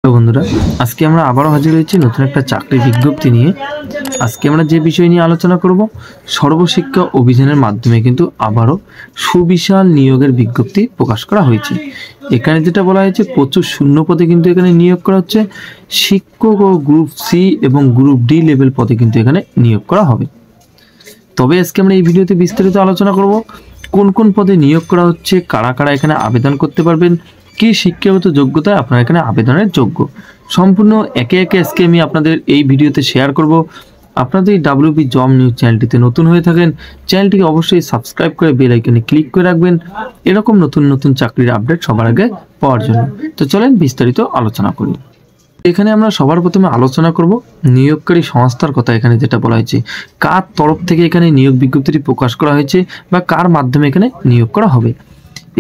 Hello বন্ধুরা, আজকে আমরা আবারও হাজির হয়েছি নতুন একটা চাকরির বিজ্ঞপ্তি নিয়ে। আজকে আমরা যে বিষয় নিয়ে আলোচনা করব, সর্বশিক্ষা অভিযানের মাধ্যমে কিন্তু আবারও সুবিশাল নিয়োগের বিজ্ঞপ্তি প্রকাশ করা হয়েছে। এখানে যেটা বলা হয়েছে, প্রচুর শূন্য পদে কিন্তু এখানে নিয়োগ করা হচ্ছে। শিক্ষক ও গ্রুপ সি এবং গ্রুপ ডি লেভেল পদে কিন্তু এখানে নিয়োগ করা হবে। তবে আজকে আমরা এই ভিডিওতে বিস্তারিত আলোচনা করব কোন কোন পদে নিয়োগ করা হচ্ছে, কারা কারা এখানে আবেদন করতে পারবেন, কি শিক্ষাগত যোগ্যতায় আপনারা এখানে আবেদনের যোগ্য, সম্পূর্ণ একে একে আজকে আমি আপনাদের এই ভিডিওতে শেয়ার করব। আপনাদের এই WP জব নিউজ চ্যানেলটিতে নতুন হয়ে থাকেন, চ্যানেলটিকে অবশ্যই সাবস্ক্রাইব করে বেল আইকনে ক্লিক করে রাখবেন এরকম নতুন নতুন চাকরির আপডেট সবার আগে পাওয়ার জন্য। তো চলেন বিস্তারিত আলোচনা করি। এখানে আমরা সবার প্রথমে আলোচনা করব নিয়োগকারী সংস্থার কথা। এখানে যেটা বলা হয়েছে, কার তরফ থেকে এখানে নিয়োগ বিজ্ঞপ্তিটি প্রকাশ করা হয়েছে বা কার মাধ্যমে এখানে নিয়োগ করা হবে।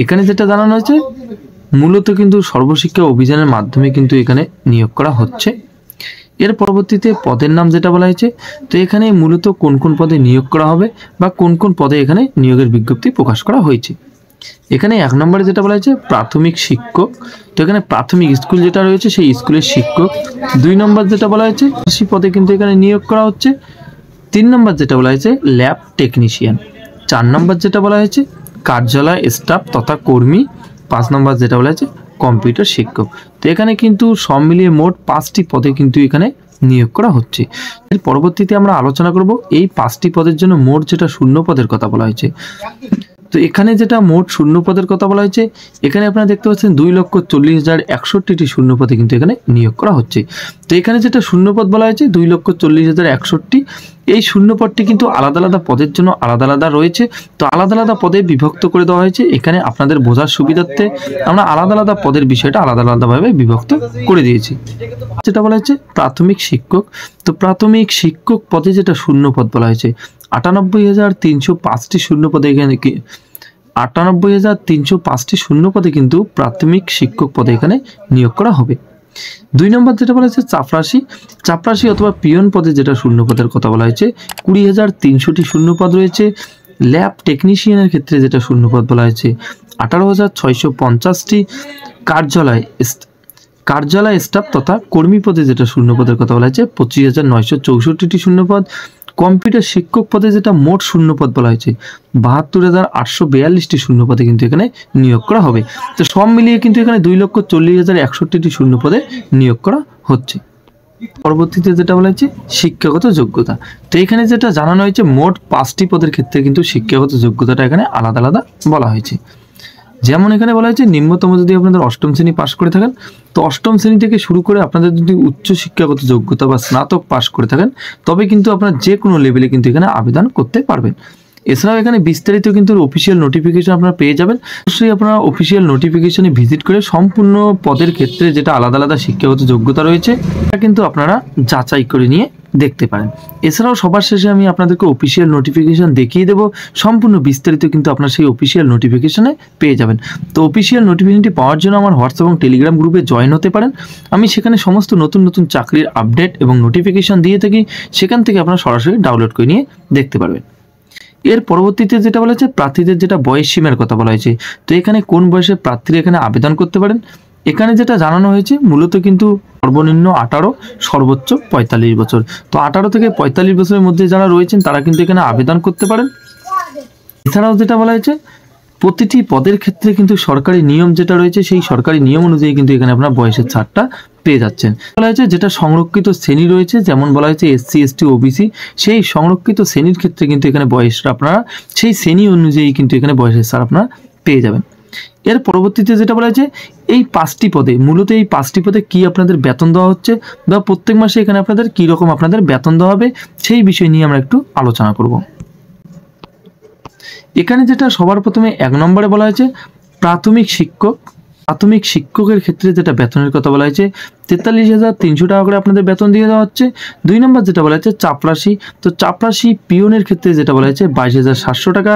এখানে যেটা জানানো হয়েছে, মূলত কিন্তু সর্বশিক্ষা অভিযানের মাধ্যমে কিন্তু এখানে নিয়োগ করা হচ্ছে। এর পরবর্তীতে পদের নাম যেটা বলা হয়েছে, তো এখানে মূলত কোন কোন পদে নিয়োগ করা হবে বা কোন কোন পদে এখানে নিয়োগের বিজ্ঞপ্তি প্রকাশ করা হয়েছে। এখানে এক নম্বরে যেটা বলা হয়েছে প্রাথমিক শিক্ষক, তো এখানে প্রাথমিক স্কুল যেটা রয়েছে সেই স্কুলের শিক্ষক। 2 নম্বর যেটা বলা হয়েছে সেই পদে কিন্তু এখানে নিয়োগ করা হচ্ছে। 3 নম্বর যেটা বলা হয়েছে ল্যাব টেকনিশিয়ান। 4 নম্বর যেটা বলা হয়েছে কার্যালয় স্টাফ তথা কর্মী। 5 নম্বর যেটা বলা হয়েছে কম্পিউটার শিক্ষক। তো এখানে কিন্তু সব মিলিয়ে মোট 5টি পদে কিন্তু এখানে নিয়োগ করা হচ্ছে। এর পরবর্তীতে আমরা আলোচনা করব এই 5টি পদের জন্য মোট যেটা শূন্য পদের কথা বলা হয়েছে। তো এখানে যেটা মোট শূন্য পদের কথা বলা হয়েছে, এখানে আপনারা দেখতে পাচ্ছেন 2,40,061টি শূন্য পদে কিন্তু এখানে নিয়োগ করা হচ্ছে। তো এখানে যেটা শূন্য পদ বলা হয়েছে 2,40,061, এই শূন্য পদটি কিন্তু আলাদা আলাদা পদের জন্য আলাদা আলাদা রয়েছে। তো আলাদা আলাদা পদে বিভক্ত করে দেওয়া হয়েছে। এখানে আপনাদের বোঝার সুবিধার্থে আমরা আলাদা আলাদা পদের বিষয়টা আলাদা আলাদাভাবে বিভক্ত করে দিয়েছি। যেটা বলা হয়েছে প্রাথমিক শিক্ষক, তো প্রাথমিক শিক্ষক পদে যেটা শূন্য পদ বলা হয়েছে 98,305টি শূন্য পদে এখানে 98,305টি শূন্য পদে কিন্তু প্রাথমিক শিক্ষক পদে এখানে নিয়োগ করা হবে। 2 নম্বর যেটা বলা হয়েছে চাপরাশি অথবা পিয়ন পদে যেটা শূন্য পদের কথা বলা হয়েছে 20,300টি শূন্য পদ রয়েছে। ল্যাব টেকনিশিয়ানের ক্ষেত্রে যেটা শূন্য পদ বলা হয়েছে 18,650টি। কার্যালয় স্টাফ তথা কর্মী পদে যেটা শূন্য পদের কথা বলা হয়েছে 25,964টি শূন্য পদ। কম্পিউটার শিক্ষক পদে যেটা মোট শূন্য পদ বলা হয়েছে 72,842টি শূন্য পদে কিন্তু এখানে নিয়োগ করা হবে। তো সব মিলিয়ে কিন্তু এখানে 2,40,061টি শূন্য পদে নিয়োগ করা হচ্ছে। পরবর্তীতে যেটা বলা হয়েছে শিক্ষাগত যোগ্যতা, তো এখানে যেটা জানানো হয়েছে মোট 5টি পদের ক্ষেত্রে কিন্তু শিক্ষাগত যোগ্যতাটা এখানে আলাদা আলাদা বলা হয়েছে। যেমন এখানে বলা হয়েছে নিম্নতম যদি আপনাদের 8ম শ্রেণী পাশ করে থাকেন, তো 8ম শ্রেণী থেকে শুরু করে আপনাদের যদি উচ্চ শিক্ষাগত যোগ্যতা বা স্নাতক পাশ করে থাকেন, তবে কিন্তু আপনারা যে কোনো লেভেলে কিন্তু এখানে আবেদন করতে পারবেন। এছাড়াও এখানে বিস্তারিত কিন্তু অফিসিয়াল নোটিফিকেশন আপনারা পেয়ে যাবেন। অবশ্যই আপনারা অফিসিয়াল নোটিফিকেশনে ভিজিট করে সম্পূর্ণ পদের ক্ষেত্রে যেটা আলাদা আলাদা শিক্ষাগত যোগ্যতা রয়েছে এটা কিন্তু আপনারা যাচাই করে নিয়ে দেখতে পারেন। এছাড়াও সবার শেষে আমি আপনাদেরকে অফিসিয়াল নোটিফিকেশন দেখিয়ে দেবো, সম্পূর্ণ বিস্তারিত কিন্তু আপনারা সেই অফিসিয়াল নোটিফিকেশনে পেয়ে যাবেন। তো অফিসিয়াল নোটিফিকেশনটি পাওয়ার জন্য আমার হোয়াটসঅ্যাপ এবং টেলিগ্রাম গ্রুপে জয়েন হতে পারেন। আমি সেখানে সমস্ত নতুন নতুন চাকরির আপডেট এবং নোটিফিকেশন দিয়ে থাকি, সেখান থেকে আপনারা সরাসরি ডাউনলোড করে নিয়ে দেখতে পারবেন। এর পরবর্তীতে যেটা বলা হয়েছে প্রার্থীদের যেটা বয়স সীমার কথা বলা হয়েছে, তো এখানে কোন বয়সে প্রার্থীরা এখানে আবেদন করতে পারেন। এখানে যেটা জানানো হয়েছে মূলত কিন্তু সর্বনিম্ন 18, সর্বোচ্চ 45 বছর। তো 18 থেকে 45 বছরের মধ্যে যারা রয়েছেন তারা কিন্তু এখানে আবেদন করতে পারেন। এছাড়াও যেটা বলা হয়েছে প্রতিটি পদের ক্ষেত্রে কিন্তু সরকারি নিয়ম যেটা রয়েছে সেই সরকারি নিয়ম অনুযায়ী কিন্তু এখানে আপনার বয়সের ছাড়টা পেয়ে যাচ্ছেন। বলা হয়েছে যেটা সংরক্ষিত শ্রেণী রয়েছে, যেমন বলা হয়েছে SC ST OBC, সেই সংরক্ষিত শ্রেণীর ক্ষেত্রে কিন্তু এখানে বয়সটা আপনারা সেই শ্রেণী অনুযায়ী কিন্তু এখানে বয়সের ছাড় আপনারা পেয়ে যাবেন। এর পরবর্তীতে যেটা বলা হয়েছে এই 5টি পদে মূলত এই 5টি পদে কি আপনাদের বেতন দেওয়া হচ্ছে বা প্রত্যেক মাসে এখানে আপনাদের কি রকম আপনাদের বেতন দেওয়া হবে সেই বিষয় নিয়ে আমরা একটু আলোচনা করব। এখানে যেটা সবার প্রথমে 1 নম্বরে বলা হয়েছে প্রাথমিক শিক্ষকের ক্ষেত্রে যেটা বেতনের কথা বলা হয়েছে 43,300 টাকা করে আপনাদের বেতন দিয়ে দেওয়া হচ্ছে। 2 নম্বর যেটা বলা হয়েছে চাপরাশি, তো চাপরাশি পিয়নের ক্ষেত্রে যেটা বলা হয়েছে 22,700 টাকা।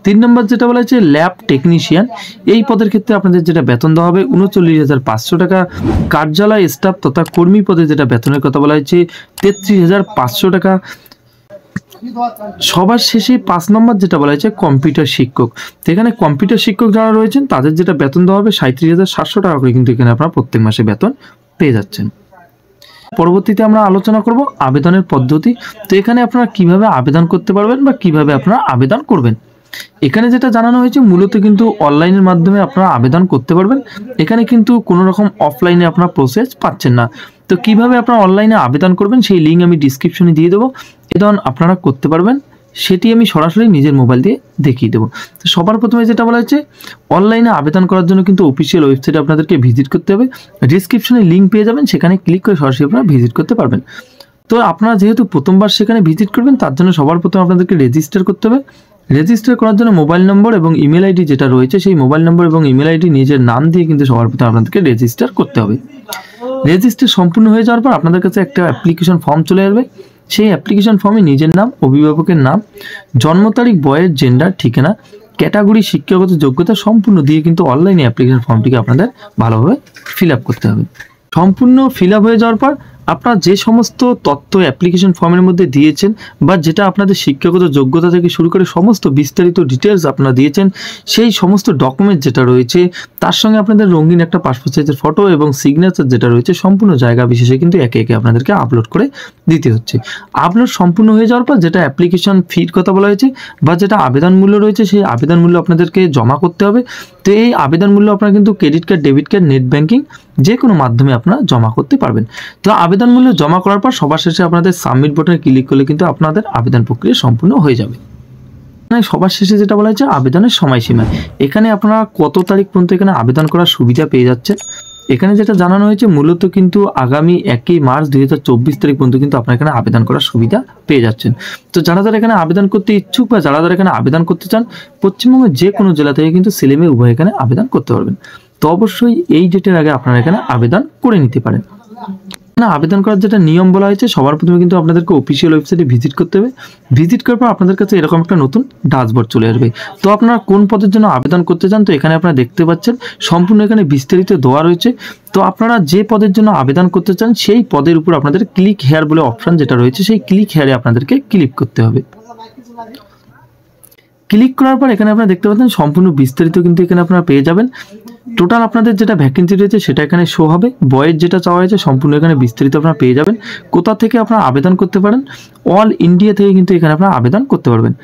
3 নম্বর যেটা বলা হয়েছে ল্যাব টেকনিশিয়ান, এই পদের ক্ষেত্রে আপনাদের যেটা বেতন দেওয়া হবে 39,500 টাকা। কার্যালয় স্টাফ তথা কর্মী পদে যেটা বেতনের কথা বলা হয়েছে 33,500 টাকা। সবার শেষে 5 নম্বর যেটা বলা হয়েছে কম্পিউটার শিক্ষক, তো এখানে কম্পিউটার শিক্ষক যারা রয়েছেন তাদের যেটা বেতন দেওয়া হবে 37,700 টাকা করে কিন্তু এখানে আপনারা প্রত্যেক মাসে বেতন পেয়ে যাচ্ছেন। পরবর্তীতে আমরা আলোচনা করব আবেদনের পদ্ধতি। তো এখানে আপনারা কিভাবে আবেদন করতে পারবেন বা কিভাবে আপনারা আবেদন করবেন। এখানে যেটা জানানো হয়েছে মূলত কিন্তু অনলাইনের মাধ্যমে আপনারা আবেদন করতে পারবেন। এখানে কিন্তু কোনো রকম অফলাইনে আপনারা প্রসেস পাচ্ছেন না। তো কিভাবে আপনারা অনলাইনে আবেদন করবেন সেই লিঙ্ক আমি ডিসক্রিপশনে দিয়ে দেবো, এটা আপনারা করতে পারবেন। সেটি আমি সরাসরি নিজের মোবাইল দিয়ে দেখিয়ে দেবো। তো সবার প্রথমে যেটা বলা হচ্ছে, অনলাইনে আবেদন করার জন্য কিন্তু অফিসিয়াল ওয়েবসাইটে আপনাদেরকে ভিজিট করতে হবে। ডিসক্রিপশনে লিঙ্ক পেয়ে যাবেন, সেখানে ক্লিক করে সরাসরি আপনারা ভিজিট করতে পারবেন। তো আপনারা যেহেতু প্রথমবার সেখানে ভিজিট করবেন, তার জন্য সবার প্রথমে আপনাদেরকে রেজিস্টার করতে হবে। রেজিস্টার করার জন্য মোবাইল নম্বর এবং ইমেল আইডি যেটা রয়েছে, সেই মোবাইল নম্বর এবং ইমেল আইডি নিজের নাম দিয়ে কিন্তু সবার প্রথমে আপনাদেরকে রেজিস্টার করতে হবে। রেজিস্টার সম্পূর্ণ হয়ে যাওয়ার পর আপনাদের কাছে একটা অ্যাপ্লিকেশন ফর্ম চলে আসবে। সেই অ্যাপ্লিকেশন ফর্মে নিজের নাম, অভিভাবকের নাম, জন্ম তারিখ, বয়স, জেন্ডার, ঠিকানা, ক্যাটাগরি, শিক্ষাগত যোগ্যতা সম্পূর্ণ দিয়ে কিন্তু অনলাইনে অ্যাপ্লিকেশন ফর্মটিকে আপনাদের ভালোভাবে ফিল আপ করতে হবে। সম্পূর্ণ ফিল আপ হয়ে যাওয়ার পর আপনারা যে সমস্ত তথ্য অ্যাপ্লিকেশন ফর্মের মধ্যে দিয়েছেন বা যেটা আপনাদের শিক্ষাগত যোগ্যতা থেকে শুরু করে সমস্ত বিস্তারিত ডিটেলস আপনারা দিয়েছেন, সেই সমস্ত ডকুমেন্ট যেটা রয়েছে তার সঙ্গে আপনাদের রঙিন একটা পাসপোর্ট সাইজের ফটো এবং সিগনেচার যেটা রয়েছে সম্পূর্ণ জায়গা বিশেষে কিন্তু একে একে আপনাদেরকে আপলোড করে দিতে হচ্ছে। আপলোড সম্পূর্ণ হয়ে যাওয়ার পর যেটা অ্যাপ্লিকেশন ফির কথা বলা হয়েছে বা যেটা আবেদন মূল্য রয়েছে, সেই আবেদন মূল্য আপনাদেরকে জমা করতে হবে। তো এই আবেদন মূল্য আপনারা কিন্তু credit card, debit card, net banking যে কোনো মাধ্যমে আপনারা জমা করতে পারবেন। তো আবেদন মূল্য জমা করার পর সবার শেষে আপনাদের সাবমিট বাটনে ক্লিক করলে কিন্তু আপনাদের আবেদন প্রক্রিয়া সম্পূর্ণ হয়ে যাবে। সবার শেষে যেটা বলা হয়েছে আবেদনের সময়সীমা, এখানে আপনারা কত তারিখ পর্যন্ত এখানে আবেদন করার সুবিধা পেয়ে যাচ্ছেন। এখানে যেটা জানানো হয়েছে মূলত কিন্তু আগামী 1 মার্চ 2024 তারিখ পর্যন্ত কিন্তু আপনারা এখানে আবেদন করার সুবিধা পেয়ে যাচ্ছেন। তো যারা এখানে আবেদন করতে ইচ্ছুক বা যারা এখানে আবেদন করতে চান, পশ্চিমবঙ্গের যে কোনো জেলা থেকে কিন্তু ছেলে মেয়ে উভয় এখানে আবেদন করতে পারবেন। তো অবশ্যই এই ডেটের আগে আপনারা এখানে আবেদন করে নিতে পারেন। আবেদন করার যেটা নিয়ম বলা হয়েছে, সবার প্রথমে কিন্তু আপনাদেরকে অফিসিয়াল ওয়েবসাইটে ভিজিট করতে হবে। ভিজিট করার পর আপনাদের কাছে এরকম একটা নতুন ড্যাশবোর্ড চলে আসবে। তো আপনারা কোন পদের জন্য আবেদন করতে চান, তো এখানে আপনারা দেখতে পাচ্ছেন সম্পূর্ণ এখানে বিস্তারিত দেওয়া রয়েছে। তো আপনারা যে পদের জন্য আবেদন করতে চান সেই পদের উপর আপনাদের ক্লিক হেয়ার বলে অপশন যেটা রয়েছে, সেই ক্লিক হেয়ারে আপনাদেরকে ক্লিক করতে হবে। ক্লিক করার পর এখানে আপনারা দেখতে পাচ্ছেন সম্পূর্ণ বিস্তারিত কিন্তু এখানে আপনারা পেয়ে যাবেন। টোটাল আপনাদের যেটা ভ্যাকেন্সি রয়েছে সেটা এখানে শো হবে। বয়স যেটা চাওয়া হয়েছে সম্পূর্ণ এখানে বিস্তারিত আপনারা পেয়ে যাবেন। কোথা থেকে আপনারা আবেদন করতে পারেন, অল ইন্ডিয়া থেকে কিন্তু এখানে আপনারা আবেদন করতে পারবেন।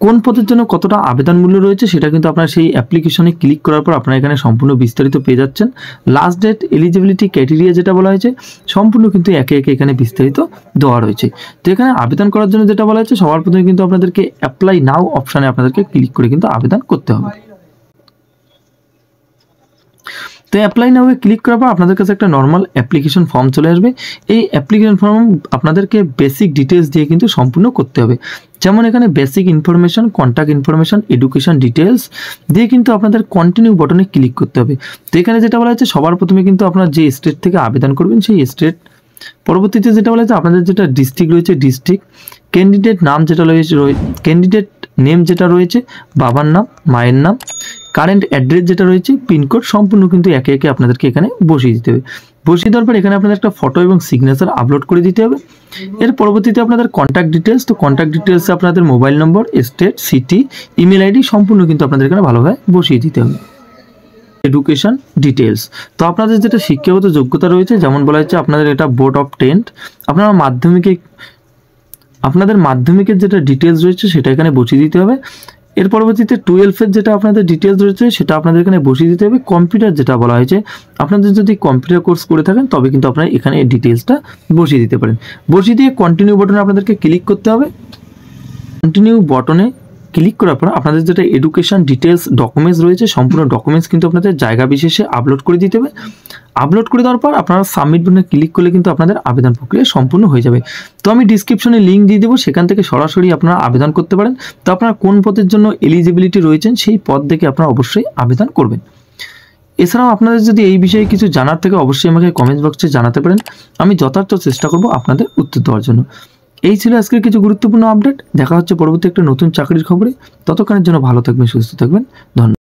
কোন পদের জন্য কতটা আবেদন মূল্য রয়েছে সেটা কিন্তু আপনারা সেই অ্যাপ্লিকেশনে ক্লিক করার পর আপনারা এখানে সম্পূর্ণ বিস্তারিত পেয়ে যাচ্ছেন। লাস্ট ডেট, এলিজিবিলিটি ক্রাইটেরিয়া যেটা বলা হয়েছে সম্পূর্ণ কিন্তু একে একে এখানে বিস্তারিত দেওয়া রয়েছে। তো এখানে আবেদন করার জন্য যেটা বলা হয়েছে সবার প্রথমে কিন্তু আপনাদেরকে অ্যাপ্লাই নাও অপশানে আপনাদেরকে ক্লিক করে কিন্তু আবেদন করতে হবে। তো অ্যাপ্লাই নাও ক্লিক করার পর আপনাদের কাছে একটা নর্মাল অ্যাপ্লিকেশন ফর্ম চলে আসবে। এই অ্যাপ্লিকেশন ফর্ম আপনাদেরকে বেসিক ডিটেলস দিয়ে কিন্তু সম্পূর্ণ করতে হবে। যেমন এখানে basic information, contact information, education details দিয়ে কিন্তু আপনাদের কন্টিনিউ বাটনে ক্লিক করতে হবে। তো এখানে যেটা বলা হচ্ছে সবার প্রথমে কিন্তু আপনারা যে স্টেট থেকে আবেদন করবেন সেই স্টেট, পরবর্তীতে যেটা বলা হচ্ছে আপনাদের যেটা ডিস্ট্রিক্ট রয়েছে ডিস্ট্রিক্ট, ক্যান্ডিডেট নাম যেটা রয়েছে ক্যান্ডিডেট নেম যেটা রয়েছে, বাবার নাম, মায়ের নাম, কারেন্ট অ্যাড্রেস যেটা রয়েছে, পিনকোড সম্পূর্ণ কিন্তু একে একে আপনাদেরকে এখানে বসিয়ে দিতে হবে। বসিয়ে দেওয়ার পর এখানে আপনাদের একটা ফটো এবং সিগনেচার আপলোড করে দিতে হবে। এর পরবর্তীতে আপনাদের কন্ট্যাক্ট ডিটেলস, তো কন্ট্যাক্ট ডিটেলসে আপনাদের মোবাইল নম্বর, স্টেট, সিটি, ইমেল আইডি সম্পূর্ণ কিন্তু আপনাদের এখানে ভালোভাবে বসিয়ে দিতে হবে। এডুকেশন ডিটেলস, তো আপনাদের যেটা শিক্ষাগত যোগ্যতা রয়েছে যেমন বলা হচ্ছে আপনাদের এটা বোর্ড অফ 10th, আপনারা আপনাদের মাধ্যমিকের যেটা ডিটেলস রয়েছে সেটা এখানে বসিয়ে দিতে হবে। এর পরবর্তীতে 12-এর যেটা আপনাদের ডিটেলস রয়েছে সেটা আপনাদের এখানে বসিয়ে দিতে হবে। কম্পিউটার যেটা বলা হয়েছে আপনাদের যদি কম্পিউটার কোর্স করে থাকেন তবে কিন্তু আপনারা এখানে এই ডিটেলসটা বসিয়ে দিতে পারেন। বসিয়ে দিয়ে কন্টিনিউ বাটনে আপনাদেরকে ক্লিক করতে হবে। কন্টিনিউ বাটনে ক্লিক করার পর আপনাদের যেটা এডুকেশন ডিটেলস ডকুমেন্টস রয়েছে সম্পূর্ণ ডকুমেন্টস কিন্তু আপনাদের জায়গা বিশেষে আপলোড করে দিতে হবে। আপলোড করে দেওয়ার পর আপনারা সাবমিট বাটনে ক্লিক করলে কিন্তু আপনাদের আবেদন প্রক্রিয়া সম্পূর্ণ হয়ে যাবে। তো আমি ডিসক্রিপশনে লিঙ্ক দিয়ে দেবো, সেখান থেকে সরাসরি আপনারা আবেদন করতে পারেন। তো আপনারা কোন পদের জন্য এলিজিবিলিটি রয়েছেন সেই পদ দেখে আপনারা অবশ্যই আবেদন করবেন। এছাড়াও আপনাদের যদি এই বিষয়ে কিছু জানার থেকে অবশ্যই আমাকে কমেন্ট বক্সে জানাতে পারেন, আমি যথার্থ চেষ্টা করব আপনাদের উত্তর দেওয়ার জন্য। এই ছিল আজকের কিছু গুরুত্বপূর্ণ আপডেট। দেখা হচ্ছে পরবর্তী একটা নতুন চাকরির খবরে। ততক্ষণের জন্য ভালো থাকবেন, সুস্থ থাকবেন, ধন্যবাদ।